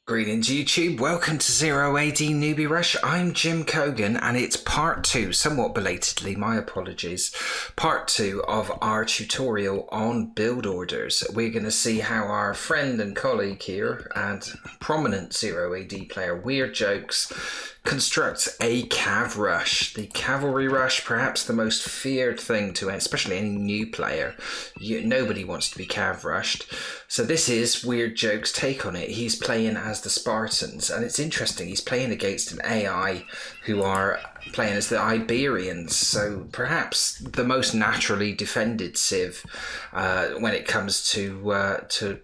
Greetings YouTube, welcome to Zero AD Newbie Rush. I'm Jim Kogan and it's part 2, somewhat belatedly, my apologies, part 2 of our tutorial on build orders. We're going to see how our friend and colleague here and prominent Zero AD player Weird Jokes constructs a Cav Rush. The Cavalry Rush, perhaps the most feared thing to especially any new player. Nobody wants to be Cav Rushed. So this is Weird Joke's take on it. He's playing as the Spartans, and it's interesting, he's playing against an AI who are playing as the Iberians, so perhaps the most naturally defended civ when it comes to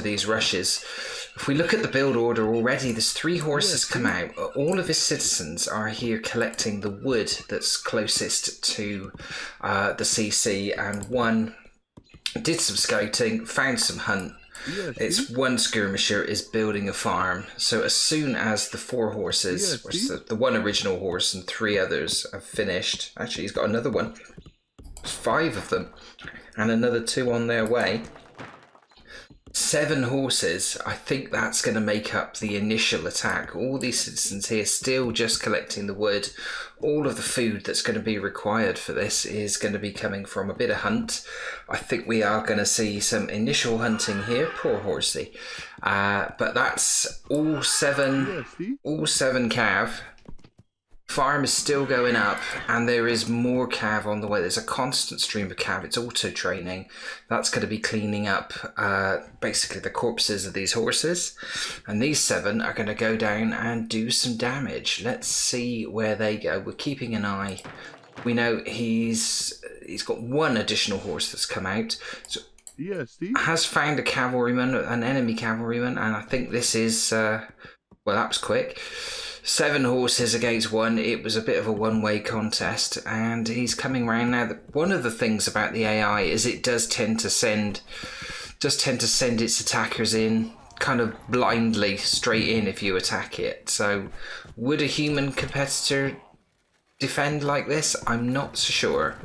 these rushes. If we look at the build order already, there's 3 horses come out. All of his citizens are here collecting the wood that's closest to the CC, and one did some scouting, found some hunt. It's one skirmisher is building a farm. So as soon as the 4 horses, which the one original horse and 3 others have finished, actually he's got another one, 5 of them, and another 2 on their way. 7 horses, I think that's going to make up the initial attack. All these citizens here still just collecting the wood. All of the food that's going to be required for this is going to be coming from a bit of hunt. I think we are going to see some initial hunting here. Poor horsey. But that's all 7 cav. Farm is still going up, and there is more cav on the way. There's a constant stream of cav. It's auto training. That's going to be cleaning up basically the corpses of these horses, and these 7 are going to go down and do some damage. Let's see where they go. We're keeping an eye. We know he's got 1 additional horse that's come out. So has found a cavalryman, an enemy cavalryman, and I think this is well, that was quick. 7 horses against 1. It was a bit of a one-way contest, and he's coming round now. One of the things about the AI is it does tend to send its attackers in kind of blindly straight in if you attack it. So would a human competitor defend like this? I'm not so sure.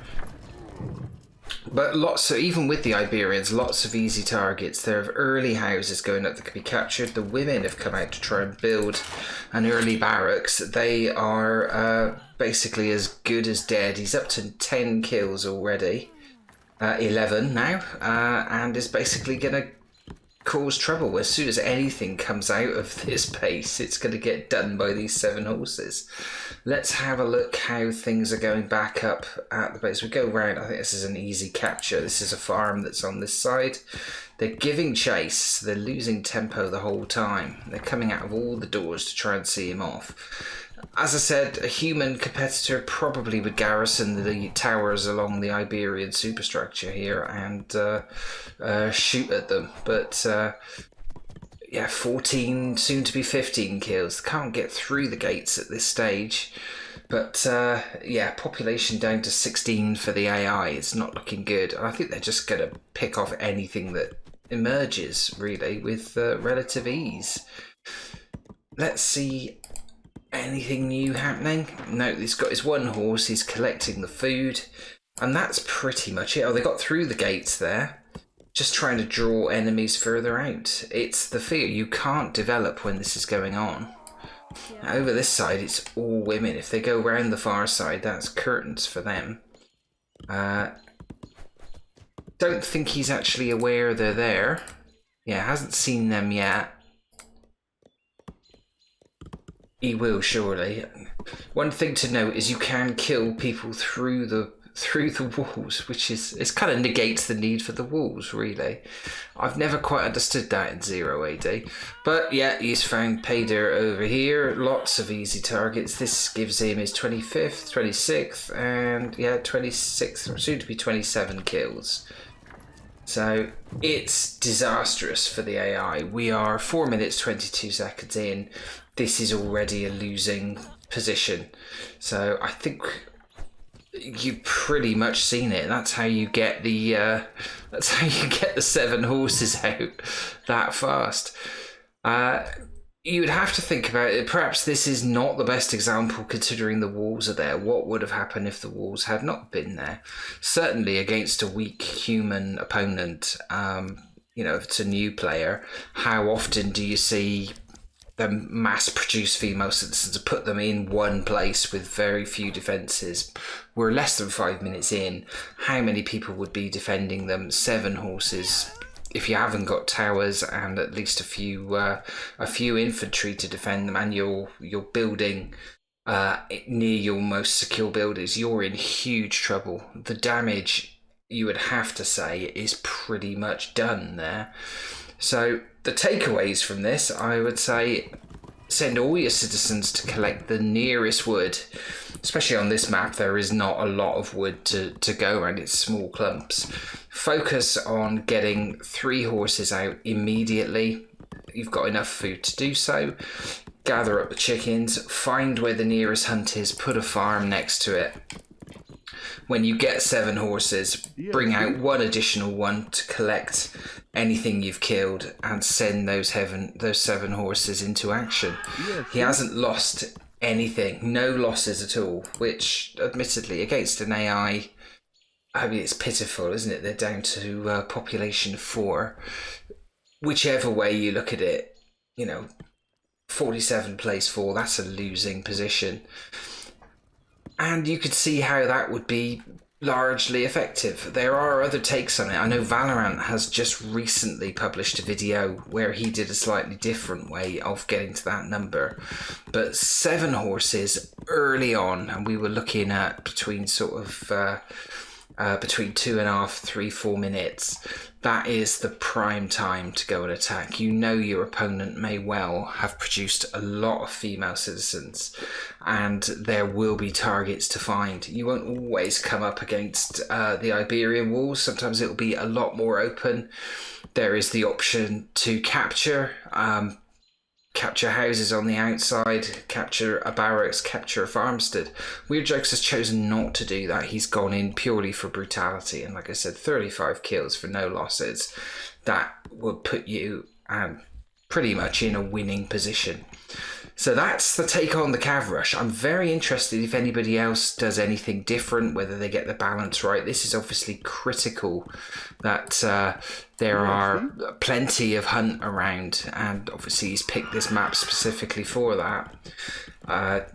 But even with the Iberians, lots of easy targets. There are early houses going up that can be captured. The women have come out to try and build an early barracks. They are basically as good as dead. He's up to 10 kills already, 11 now, and is basically going to cause trouble. As soon as anything comes out of this base, it's going to get done by these 7 horses. Let's have a look how things are going back up at the base. We go round. I think this is an easy capture. This is a farm that's on this side. They're giving chase. They're losing tempo the whole time. They're coming out of all the doors to try and see him off. As I said, a human competitor probably would garrison the towers along the Iberian superstructure here and shoot at them. But yeah, 14, soon to be 15 kills. Can't get through the gates at this stage. But yeah, population down to 16 for the AI. It's not looking good. I think they're just going to pick off anything that emerges, really, with relative ease. Let's see. Anything new happening? No, he's got his 1 horse, he's collecting the food, and that's pretty much it. Oh, they got through the gates there. Just trying to draw enemies further out. It's the fear. You can't develop when this is going on. Yeah. Over this side, it's all women. If they go round the far side, that's curtains for them. Don't think he's actually aware they're there. Yeah, hasn't seen them yet. He will surely. One thing to note is you can kill people through the walls, which is kind of negates the need for the walls, really. I've never quite understood that in Zero AD. But yeah, he's found pay dirt over here. Lots of easy targets. This gives him his 25th, 26th, and yeah, 26th, soon to be 27 kills. So it's disastrous for the AI. We are 4 minutes 22 seconds in. This is already a losing position. So I think you've pretty much seen it. That's how you get the 7 horses out that fast. You would have to think about it. Perhaps this is not the best example considering the walls are there. What would have happened if the walls had not been there? Certainly against a weak human opponent, you know, if it's a new player, how often do you see the mass-produced female citizens, to put them in one place with very few defences. We're less than 5 minutes in. How many people would be defending them? 7 horses. If you haven't got towers and at least a few infantry to defend them, and you're building near your most secure buildings, you're in huge trouble. The damage, you would have to say, is pretty much done there. So the takeaways from this, I would say, send all your citizens to collect the nearest wood. Especially on this map, there is not a lot of wood to go around. It's small clumps. Focus on getting 3 horses out immediately. You've got enough food to do so. Gather up the chickens, find where the nearest hunt is, put a farm next to it. When you get 7 horses, bring out 1 additional one to collect anything you've killed and send those 7 horses into action. He hasn't lost anything, no losses at all, which admittedly against an AI, I mean, it's pitiful, isn't it? They're down to population 4. Whichever way you look at it, 47 plays 4, that's a losing position. And you could see how that would be largely effective. There are other takes on it. I know Valorant has just recently published a video where he did a slightly different way of getting to that number. But 7 horses early on, and we were looking at between between 2.5, 3, 4 minutes. That is the prime time to go and attack. Your opponent may well have produced a lot of female citizens, and there will be targets to find. You won't always come up against the Iberian walls. Sometimes it will be a lot more open. There is the option to capture houses on the outside, capture a barracks, capture a farmstead. Weird Jokes has chosen not to do that. He's gone in purely for brutality, and like I said, 35 kills for no losses. That would put you pretty much in a winning position. So that's the take on the Cav Rush. I'm very interested if anybody else does anything different, whether they get the balance right. This is obviously critical that there are plenty of hunt around, and obviously he's picked this map specifically for that.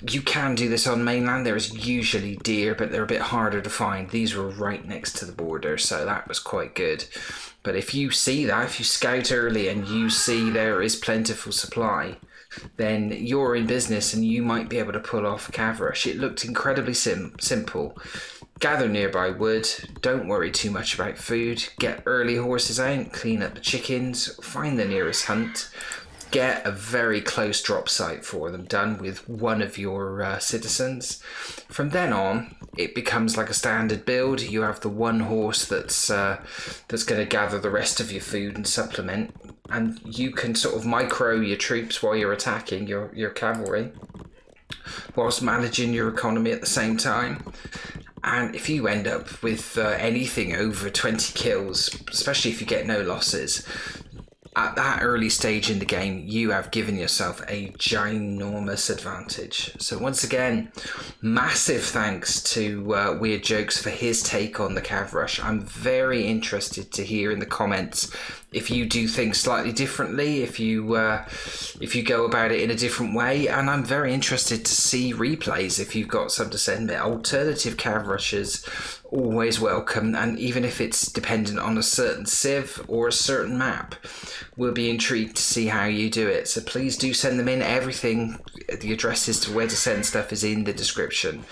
You can do this on mainland. There's usually deer, but they're a bit harder to find. These were right next to the border, so that was quite good. But if you see that, if you scout early and you see there is plentiful supply, then you're in business and you might be able to pull off a Cav Rush. It looked incredibly simple. Gather nearby wood, don't worry too much about food, get early horses out, clean up the chickens, find the nearest hunt, get a very close drop site for them done with one of your citizens. From then on, it becomes like a standard build. You have the 1 horse that's going to gather the rest of your food and supplement, and you can sort of micro your troops while you're attacking your cavalry, whilst managing your economy at the same time. And if you end up with anything over 20 kills, especially if you get no losses, at that early stage in the game, you have given yourself a ginormous advantage. So once again, massive thanks to Weird Jokes for his take on the Cav Rush. I'm very interested to hear in the comments if you do things slightly differently, if you go about it in a different way, and I'm very interested to see replays if you've got some to send me. Alternative Cav Rushes, always welcome, and even if it's dependent on a certain civ or a certain map, we'll be intrigued to see how you do it. So please do send them in. Everything, the addresses to where to send stuff is in the description.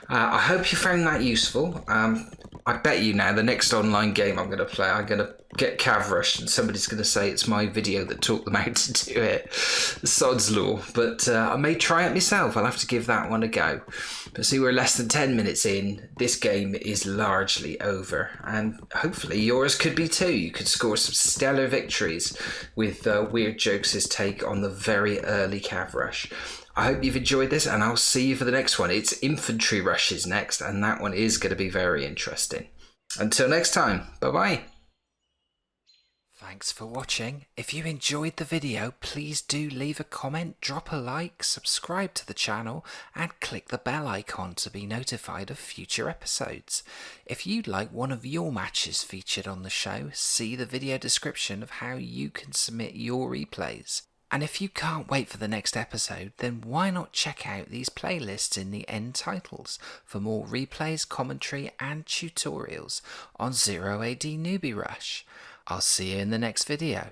I hope you found that useful. I bet you now the next online game I'm going to play, I'm going to get Cav Rush and somebody's going to say it's my video that taught them how to do it. Sod's law. But I may try it myself. I'll have to give that one a go. But see, we're less than 10 minutes in. This game is largely over. And hopefully yours could be too. You could score some stellar victories with Weird Jokes' take on the very early Cav Rush. I hope you've enjoyed this, and I'll see you for the next one. It's Infantry Rushes next, and that one is going to be very interesting. Until next time, bye-bye. Thanks for watching. If you enjoyed the video, please do leave a comment, drop a like, subscribe to the channel, and click the bell icon to be notified of future episodes. If you'd like one of your matches featured on the show, see the video description of how you can submit your replays. And if you can't wait for the next episode, then why not check out these playlists in the end titles for more replays, commentary and tutorials on 0 AD Newbie Rush. I'll see you in the next video.